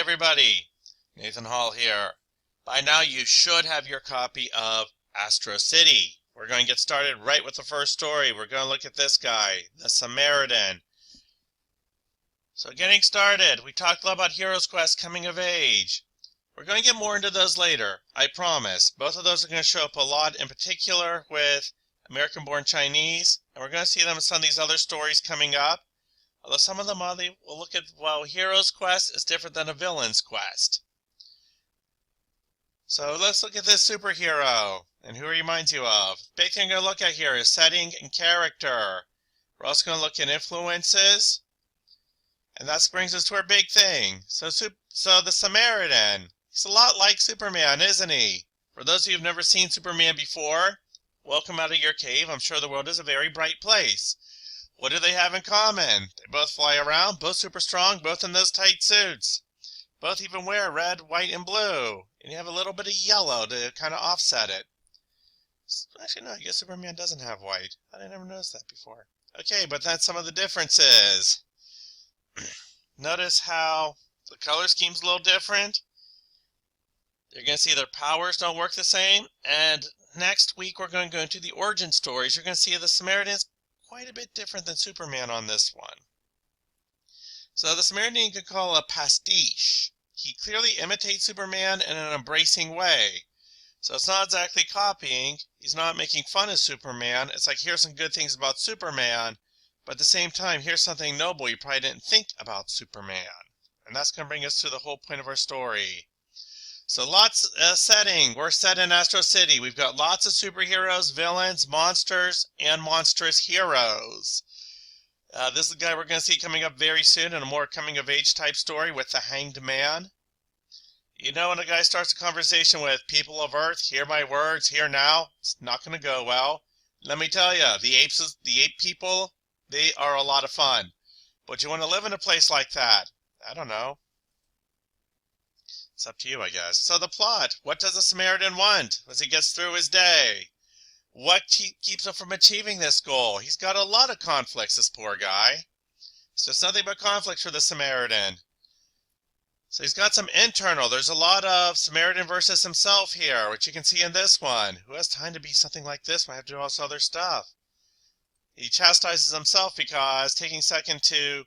everybody, Nathan Hall here. By now you should have your copy of Astro City. We're going to get started right with the first story. We're going to look at this guy, the Samaritan. So getting started, we talked a lot about Heroes Quest coming of age. We're going to get more into those later, I promise. Both of those are going to show up a lot, in particular with American-born Chinese, and we're going to see them in some of these other stories coming up. Although some of them we'll look at, well, Hero's Quest is different than a villain's quest. So let's look at this superhero and who he reminds you of. Big thing we're going to look at here is setting and character. We're also going to look at influences. And that brings us to our big thing. So the Samaritan. He's a lot like Superman, isn't he? For those of you who've never seen Superman before, welcome out of your cave. I'm sure the world is a very bright place. What do they have in common? They both fly around, both super strong, both in those tight suits. Both even wear red, white, and blue. And you have a little bit of yellow to kind of offset it. Actually, no, I guess Superman doesn't have white. I never noticed that before. Okay, but that's some of the differences. Notice how the color scheme's a little different. You're going to see their powers don't work the same. And next week we're going to go into the origin stories. You're going to see the Samaritan's quite a bit different than Superman on this one. So the Samaritan you could call a pastiche. He clearly imitates Superman in an embracing way. So it's not exactly copying. He's not making fun of Superman. It's like, here's some good things about Superman, but at the same time, here's something noble you probably didn't think about Superman. And that's going to bring us to the whole point of our story. So lots of setting. We're set in Astro City. We've got lots of superheroes, villains, monsters, and monstrous heroes. This is the guy we're going to see coming up very soon in a more coming-of-age type story with the Hanged Man. You know, when a guy starts a conversation with people of Earth, hear my words, here now, it's not going to go well. Let me tell you, the ape people, they are a lot of fun. But you want to live in a place like that? I don't know. It's up to you, I guess. So the plot. What does the Samaritan want as he gets through his day? What keeps him from achieving this goal? He's got a lot of conflicts, this poor guy. So it's nothing but conflicts for the Samaritan. So he's got some internal. There's a lot of Samaritan versus himself here, which you can see in this one. Who has time to be something like this when I have to do all this other stuff? He chastises himself because taking second to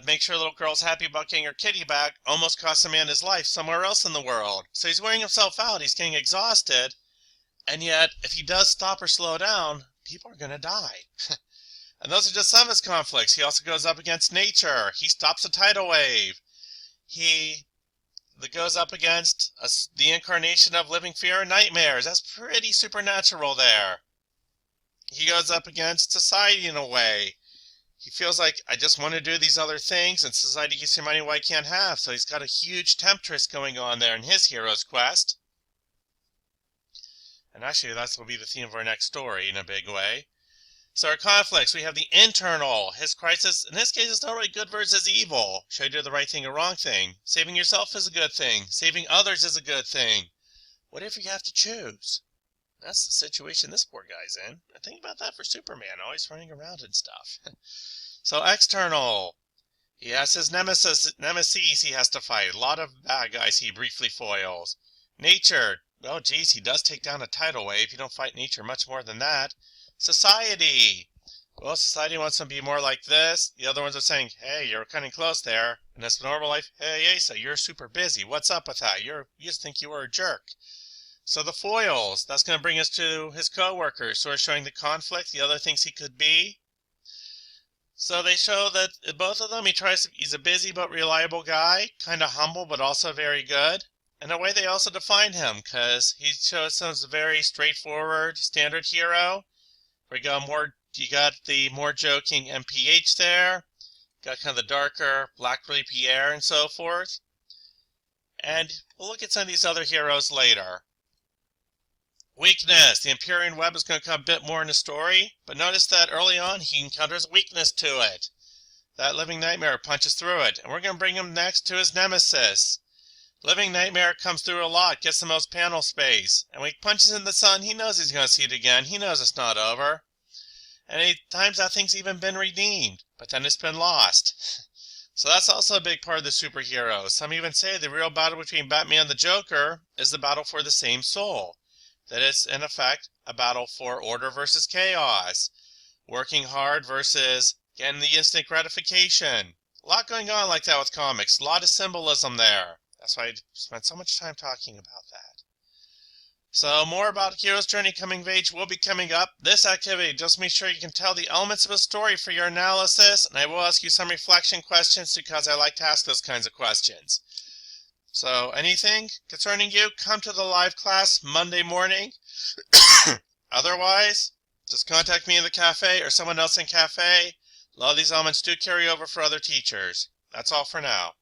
make sure the little girl's happy about getting her kitty back almost cost a man his life somewhere else in the world. So he's wearing himself out. He's getting exhausted. And yet, if he does stop or slow down, people are going to die. And those are just some of his conflicts. He also goes up against nature. He stops a tidal wave. He goes up against the incarnation of living fear and nightmares. That's pretty supernatural there. He goes up against society in a way. He feels like, I just want to do these other things, and society gives him money I can't have. So he's got a huge temptress going on there in his hero's quest. And actually, that's will be the theme of our next story in a big way. So our conflicts, we have the internal. His crisis, in this case, it's not really good versus evil. Should I do the right thing or wrong thing? Saving yourself is a good thing. Saving others is a good thing. What if you have to choose? That's the situation this poor guy's in. Think about that for Superman, always running around and stuff. So external. He has his nemesis he has to fight. A lot of bad guys he briefly foils. Nature. Well, geez, he does take down a tidal wave. You don't fight nature much more than that. Society. Well, society wants him to be more like this. The other ones are saying, hey, you're cutting close there. And it's normal life. Hey, Asa, you're super busy. What's up with that? You just think you were a jerk. So the foils. That's going to bring us to his co-workers. So we're showing the conflict, the other things he could be. So they show that both of them, he's a busy but reliable guy. Kind of humble, but also very good. In a way, they also define him, because he shows us a very straightforward, standard hero. You got the more joking MPH there. Got kind of the darker Blackberry Pierre and so forth. And we'll look at some of these other heroes later. Weakness. The Empyrean Web is going to come a bit more in the story, but notice that early on he encounters weakness to it. That Living Nightmare punches through it, and we're going to bring him next to his nemesis. Living Nightmare comes through a lot, gets the most panel space. And when he punches in the sun, he knows he's going to see it again. He knows it's not over. And at times that thing's even been redeemed, but then it's been lost. So that's also a big part of the superhero. Some even say the real battle between Batman and the Joker is the battle for the same soul. That it's, in effect, a battle for order versus chaos. Working hard versus getting the instant gratification. A lot going on like that with comics. A lot of symbolism there. That's why I spent so much time talking about that. So more about Hero's Journey Coming of Age will be coming up. This activity, just make sure you can tell the elements of a story for your analysis, and I will ask you some reflection questions because I like to ask those kinds of questions. So anything concerning you, come to the live class Monday morning. Otherwise, just contact me in the cafe or someone else in cafe. A lot of these elements do carry over for other teachers. That's all for now.